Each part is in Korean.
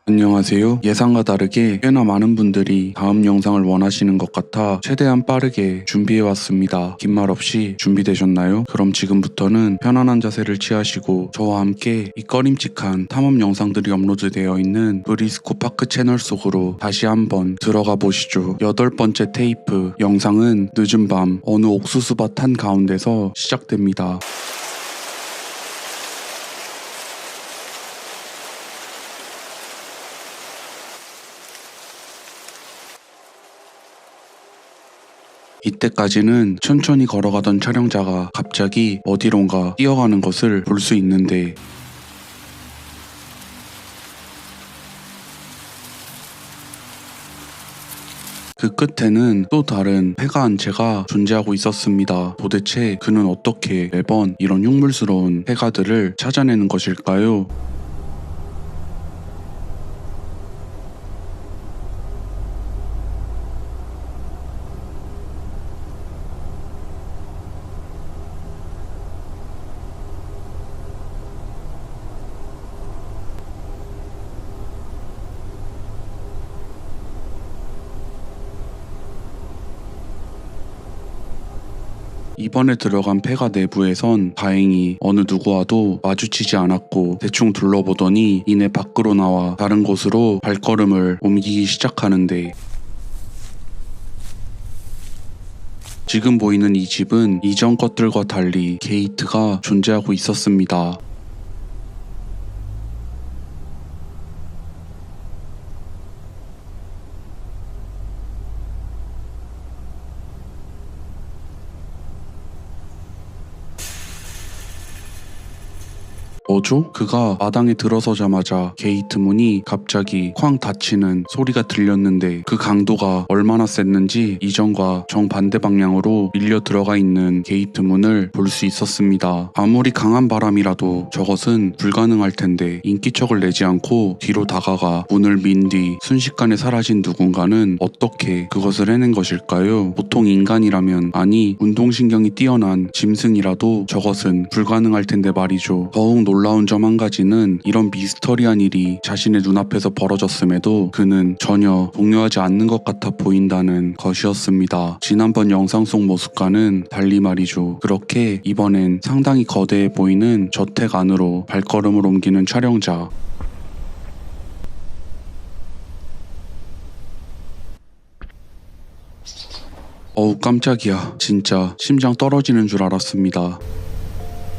안녕하세요. 예상과 다르게 꽤나 많은 분들이 다음 영상을 원하시는 것 같아 최대한 빠르게 준비해왔습니다. 긴 말 없이 준비되셨나요? 그럼 지금부터는 편안한 자세를 취하시고 저와 함께 이 꺼림칙한 탐험 영상들이 업로드되어 있는 브리스코 파크 채널 속으로 다시 한번 들어가 보시죠. 8번째 테이프 영상은 늦은 밤 어느 옥수수밭 한가운데서 시작됩니다. 이때까지는 천천히 걸어가던 촬영자가 갑자기 어디론가 뛰어가는 것을 볼 수 있는데 그 끝에는 또 다른 폐가 한 채가 존재하고 있었습니다. 도대체 그는 어떻게 매번 이런 흉물스러운 폐가들을 찾아내는 것일까요? 이번에 들어간 폐가 내부에선 다행히 어느 누구와도 마주치지 않았고 대충 둘러보더니 이내 밖으로 나와 다른 곳으로 발걸음을 옮기기 시작하는데 지금 보이는 이 집은 이전 것들과 달리 게이트가 존재하고 있었습니다. 뭐죠? 그가 마당에 들어서자마자 게이트 문이 갑자기 쾅 닫히는 소리가 들렸는데 그 강도가 얼마나 셌는지 이전과 정반대 방향으로 밀려 들어가 있는 게이트 문을 볼 수 있었습니다. 아무리 강한 바람이라도 저것은 불가능할 텐데 인기척을 내지 않고 뒤로 다가가 문을 민 뒤 순식간에 사라진 누군가는 어떻게 그것을 해낸 것일까요? 보통 인간이라면 아니 운동신경이 뛰어난 짐승이라도 저것은 불가능할 텐데 말이죠. 더욱 놀라운 점 한 가지는 이런 미스터리한 일이 자신의 눈앞에서 벌어졌음에도 그는 전혀 동요하지 않는 것 같아 보인다는 것이었습니다. 지난번 영상 속 모습과는 달리 말이죠. 그렇게 이번엔 상당히 거대해 보이는 저택 안으로 발걸음을 옮기는 촬영자. 어우 깜짝이야. 진짜 심장 떨어지는 줄 알았습니다.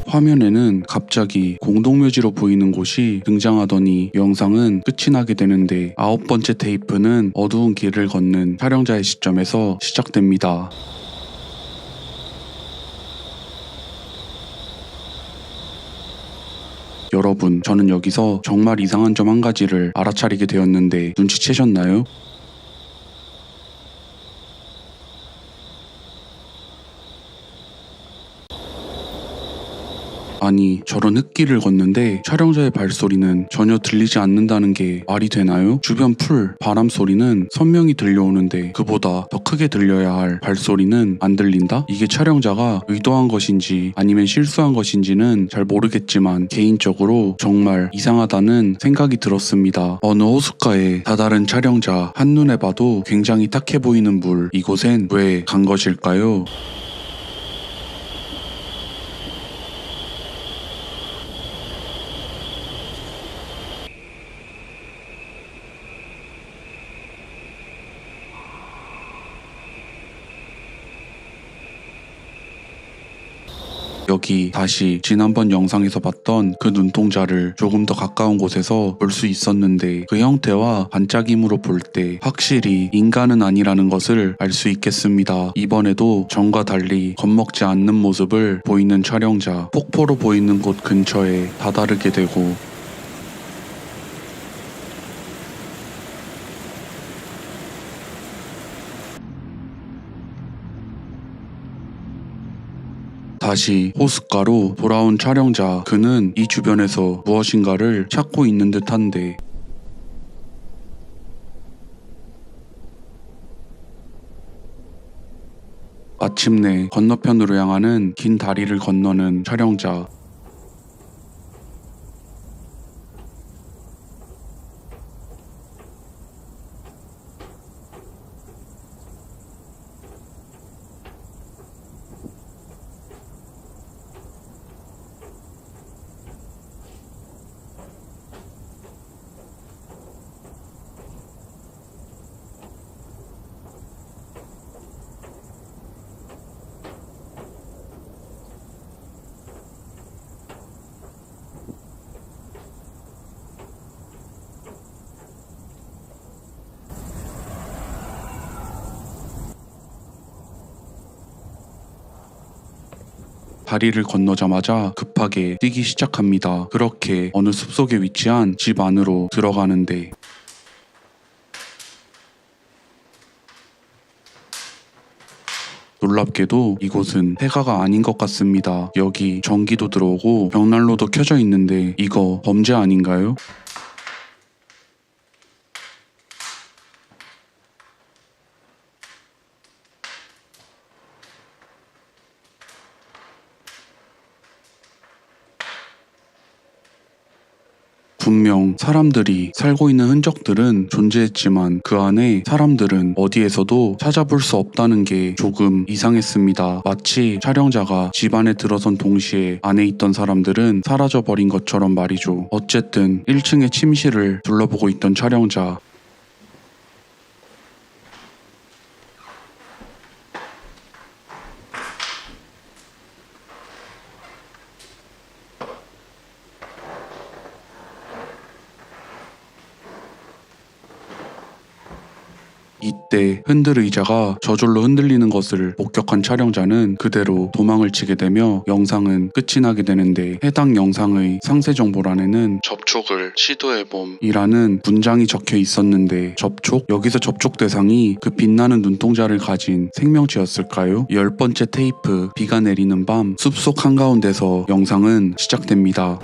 화면에는 갑자기 공동묘지로 보이는 곳이 등장하더니 영상은 끝이 나게 되는데 9번째 테이프는 어두운 길을 걷는 촬영자의 시점에서 시작됩니다. 여러분, 저는 여기서 정말 이상한 점 한 가지를 알아차리게 되었는데 눈치채셨나요? 아니 저런 흙길을 걷는데 촬영자의 발소리는 전혀 들리지 않는다는 게 말이 되나요? 주변 풀, 바람 소리는 선명히 들려오는데 그보다 더 크게 들려야 할 발소리는 안 들린다? 이게 촬영자가 의도한 것인지 아니면 실수한 것인지는 잘 모르겠지만 개인적으로 정말 이상하다는 생각이 들었습니다. 어느 호숫가에 다다른 촬영자 한눈에 봐도 굉장히 탁해 보이는 물, 이곳엔 왜 간 것일까요? 여기 다시 지난번 영상에서 봤던 그 눈동자를 조금 더 가까운 곳에서 볼 수 있었는데 그 형태와 반짝임으로 볼 때 확실히 인간은 아니라는 것을 알 수 있겠습니다. 이번에도 전과 달리 겁먹지 않는 모습을 보이는 촬영자, 폭포로 보이는 곳 근처에 다다르게 되고 다시 호숫가로 돌아온 촬영자. 그는 이 주변에서 무엇인가를 찾고 있는 듯한데 마침내 건너편으로 향하는 긴 다리를 건너는 촬영자. 다리를 건너자마자 급하게 뛰기 시작합니다. 그렇게 어느 숲속에 위치한 집 안으로 들어가는데 놀랍게도 이곳은 폐가가 아닌 것 같습니다. 여기 전기도 들어오고 벽난로도 켜져 있는데 이거 범죄 아닌가요? 분명 사람들이 살고 있는 흔적들은 존재했지만 그 안에 사람들은 어디에서도 찾아볼 수 없다는 게 조금 이상했습니다. 마치 촬영자가 집 안에 들어선 동시에 안에 있던 사람들은 사라져버린 것처럼 말이죠. 어쨌든 1층의 침실을 둘러보고 있던 촬영자. 이때 흔들 의자가 저절로 흔들리는 것을 목격한 촬영자는 그대로 도망을 치게 되며 영상은 끝이 나게 되는데 해당 영상의 상세 정보란에는 접촉을 시도해봄이라는 문장이 적혀 있었는데 여기서 접촉 대상이 그 빛나는 눈동자를 가진 생명체였을까요? 10번째 테이프 비가 내리는 밤 숲속 한가운데서 영상은 시작됩니다.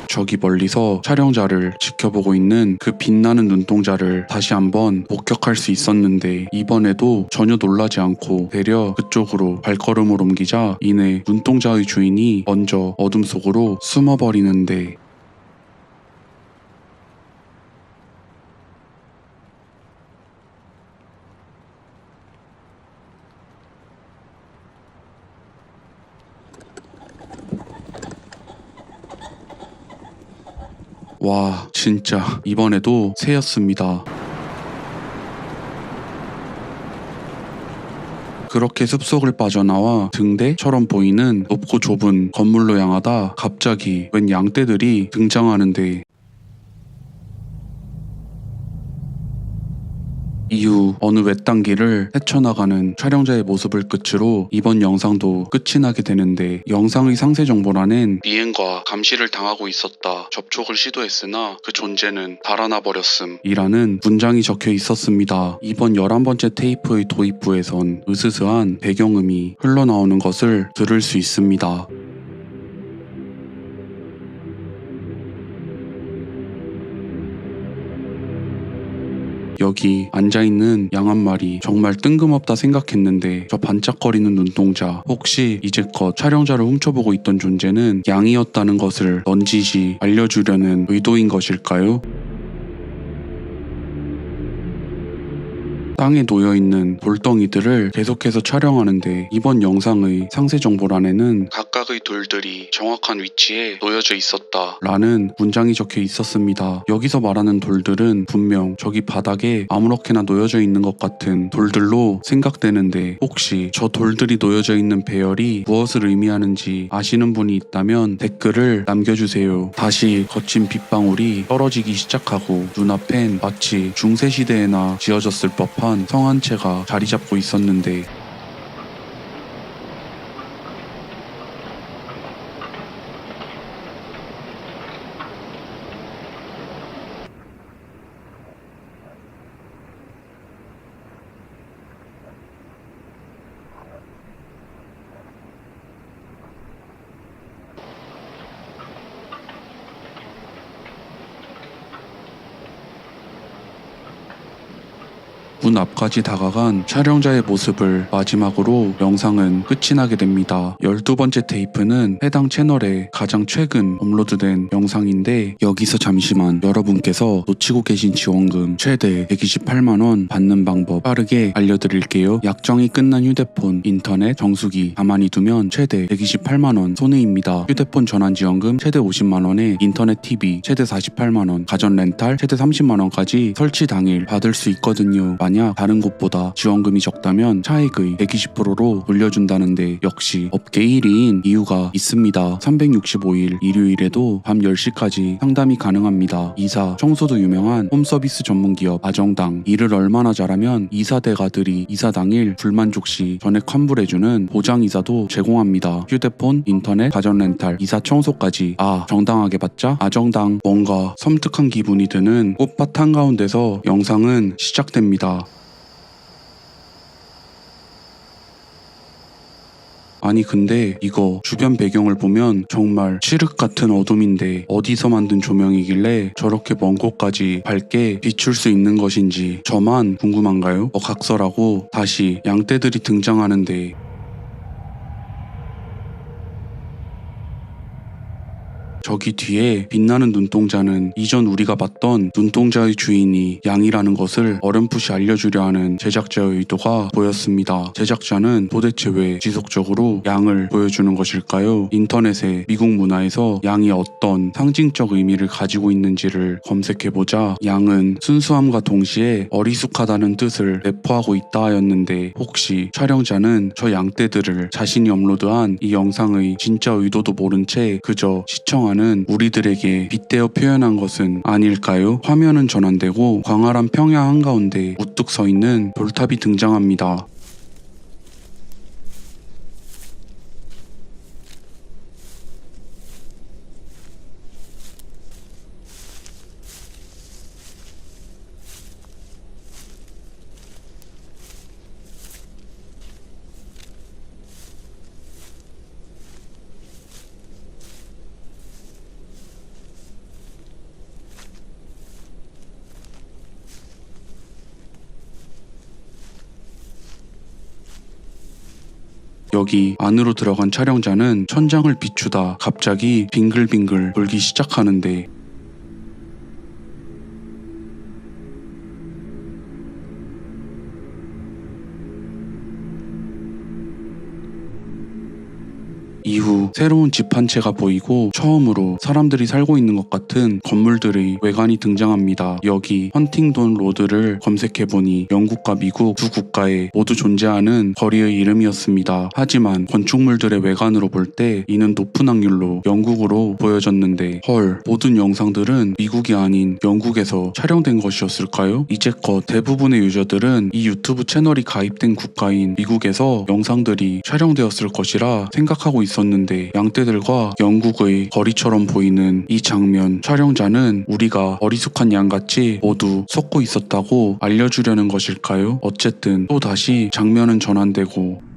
저기 멀리서 촬영자를 지켜보고 있는 그 빛나는 눈동자를 다시 한번 목격할 수 있었는데 이번에도 전혀 놀라지 않고 되려 그쪽으로 발걸음을 옮기자 이내 눈동자의 주인이 먼저 어둠 속으로 숨어버리는데 와, 진짜 이번에도 새였습니다. 그렇게 숲속을 빠져나와 등대처럼 보이는 높고 좁은 건물로 향하다 갑자기 웬 양떼들이 등장하는데 이후 어느 외딴 길을 헤쳐나가는 촬영자의 모습을 끝으로 이번 영상도 끝이 나게 되는데 영상의 상세 정보란엔 미행과 감시를 당하고 있었다. 접촉을 시도했으나 그 존재는 달아나 버렸음 이라는 문장이 적혀 있었습니다. 이번 11번째 테이프의 도입부에선 으스스한 배경음이 흘러나오는 것을 들을 수 있습니다. 여기 앉아있는 양 한 마리 정말 뜬금없다 생각했는데 저 반짝거리는 눈동자 혹시 이제껏 촬영자를 훔쳐보고 있던 존재는 양이었다는 것을 넌지시 알려주려는 의도인 것일까요? 땅에 놓여있는 돌덩이들을 계속해서 촬영하는데 이번 영상의 상세 정보란에는 각각의 돌들이 정확한 위치에 놓여져 있었다 라는 문장이 적혀 있었습니다. 여기서 말하는 돌들은 분명 저기 바닥에 아무렇게나 놓여져 있는 것 같은 돌들로 생각되는데 혹시 저 돌들이 놓여져 있는 배열이 무엇을 의미하는지 아시는 분이 있다면 댓글을 남겨주세요. 다시 거친 빗방울이 떨어지기 시작하고 눈앞엔 마치 중세시대에나 지어졌을 법한 성 한 채가 자리 잡고 있었는데 문 앞까지 다가간 촬영자의 모습을 마지막으로 영상은 끝이 나게 됩니다. 12번째 테이프는 해당 채널에 가장 최근 업로드된 영상인데 여기서 잠시만 여러분께서 놓치고 계신 지원금 최대 128만원 받는 방법 빠르게 알려드릴게요. 약정이 끝난 휴대폰, 인터넷, 정수기 가만히 두면 최대 128만원 손해입니다. 휴대폰 전환지원금 최대 50만원에 인터넷 TV 최대 48만원, 가전 렌탈 최대 30만원까지 설치 당일 받을 수 있거든요. 만약 만약 다른 곳보다 지원금이 적다면 차액의 120%로 돌려준다는데 역시 업계 1위인 이유가 있습니다. 365일 일요일에도 밤 10시까지 상담이 가능합니다. 이사, 청소도 유명한 홈서비스 전문기업 아정당. 일을 얼마나 잘하면 이사 대가들이 이사 당일 불만족 시 전액 환불해주는 보장이사도 제공합니다. 휴대폰, 인터넷, 가전 렌탈, 이사 청소까지 정당하게 받자 아정당. 뭔가 섬뜩한 기분이 드는 꽃밭 한가운데서 영상은 시작됩니다. 아니 근데 이거 주변 배경을 보면 정말 칠흑 같은 어둠인데 어디서 만든 조명이길래 저렇게 먼 곳까지 밝게 비출 수 있는 것인지 저만 궁금한가요? 각설하고 다시 양떼들이 등장하는데 저기 뒤에 빛나는 눈동자는 이전 우리가 봤던 눈동자의 주인이 양이라는 것을 어렴풋이 알려주려 하는 제작자의 의도가 보였습니다. 제작자는 도대체 왜 지속적으로 양을 보여주는 것일까요? 인터넷에 미국 문화에서 양이 어떤 상징적 의미를 가지고 있는지를 검색해보자 양은 순수함과 동시에 어리숙하다는 뜻을 내포하고 있다 하였는데 혹시 촬영자는 저 양떼들을 자신이 업로드한 이 영상의 진짜 의도도 모른 채 그저 시청하는 우리들에게 빗대어 표현한 것은 아닐까요? 화면은 전환되고 광활한 평야 한가운데 우뚝 서 있는 돌탑이 등장합니다. 여기 안으로 들어간 촬영자는 천장을 비추다 갑자기 빙글빙글 돌기 시작하는데 이후 새로운 집 한 채가 보이고 처음으로 사람들이 살고 있는 것 같은 건물들의 외관이 등장합니다. 여기 헌팅돈 로드를 검색해보니 영국과 미국 두 국가에 모두 존재하는 거리의 이름이었습니다. 하지만 건축물들의 외관으로 볼 때 이는 높은 확률로 영국으로 보여졌는데 헐, 모든 영상들은 미국이 아닌 영국에서 촬영된 것이었을까요? 이제껏 대부분의 유저들은 이 유튜브 채널이 가입된 국가인 미국에서 영상들이 촬영되었을 것이라 생각하고 있었는데 양떼들과 영국의 거리처럼 보이는 이 장면, 촬영자는 우리가 어리숙한 양같이 모두 섞고 있었다고 알려주려는 것일까요? 어쨌든 또 다시 장면은 전환되고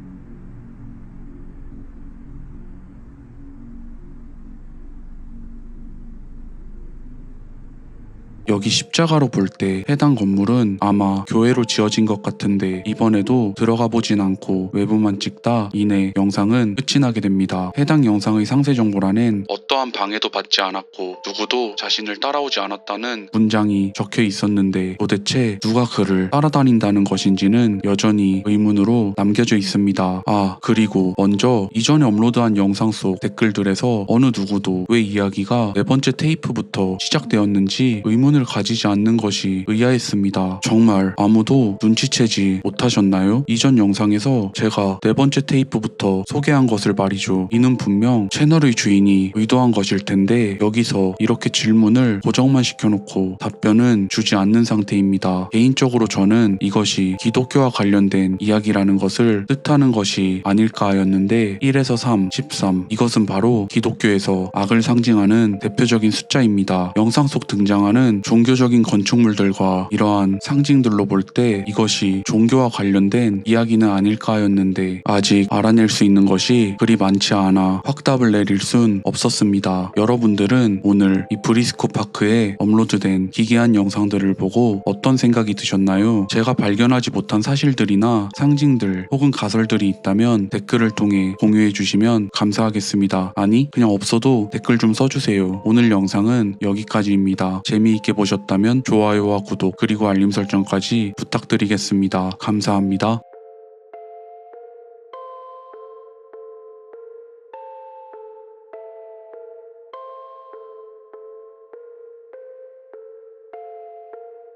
여기 십자가로 볼 때 해당 건물은 아마 교회로 지어진 것 같은데 이번에도 들어가 보진 않고 외부만 찍다 이내 영상은 끝이 나게 됩니다. 해당 영상의 상세 정보란엔 어떠한 방해도 받지 않았고 누구도 자신을 따라오지 않았다는 문장이 적혀 있었는데 도대체 누가 그를 따라다닌다는 것인지는 여전히 의문으로 남겨져 있습니다. 그리고 먼저 이전에 업로드한 영상 속 댓글들에서 어느 누구도 왜 이야기가 네 번째 테이프부터 시작되었는지 의문을 가지지 않는 것이 의아했습니다. 정말 아무도 눈치채지 못하셨나요? 이전 영상에서 제가 네 번째 테이프부터 소개한 것을 말이죠. 이는 분명 채널의 주인이 의도한 것일 텐데 여기서 이렇게 질문을 고정만 시켜놓고 답변은 주지 않는 상태입니다. 개인적으로 저는 이것이 기독교와 관련된 이야기라는 것을 뜻하는 것이 아닐까 하였는데 1에서 3, 13 이것은 바로 기독교에서 악을 상징하는 대표적인 숫자입니다. 영상 속 등장하는 종교적인 건축물들과 이러한 상징들로 볼 때 이것이 종교와 관련된 이야기는 아닐까 하였는데 아직 알아낼 수 있는 것이 그리 많지 않아 확답을 내릴 순 없었습니다. 여러분들은 오늘 이 브리스코 파크에 업로드된 기괴한 영상들을 보고 어떤 생각이 드셨나요? 제가 발견하지 못한 사실들이나 상징들 혹은 가설들이 있다면 댓글을 통해 공유해 주시면 감사하겠습니다. 아니 그냥 없어도 댓글 좀 써주세요. 오늘 영상은 여기까지입니다. 재미있게 보셨다면 좋아요와 구독 그리고 알림 설정까지 부탁드리겠습니다. 감사합니다.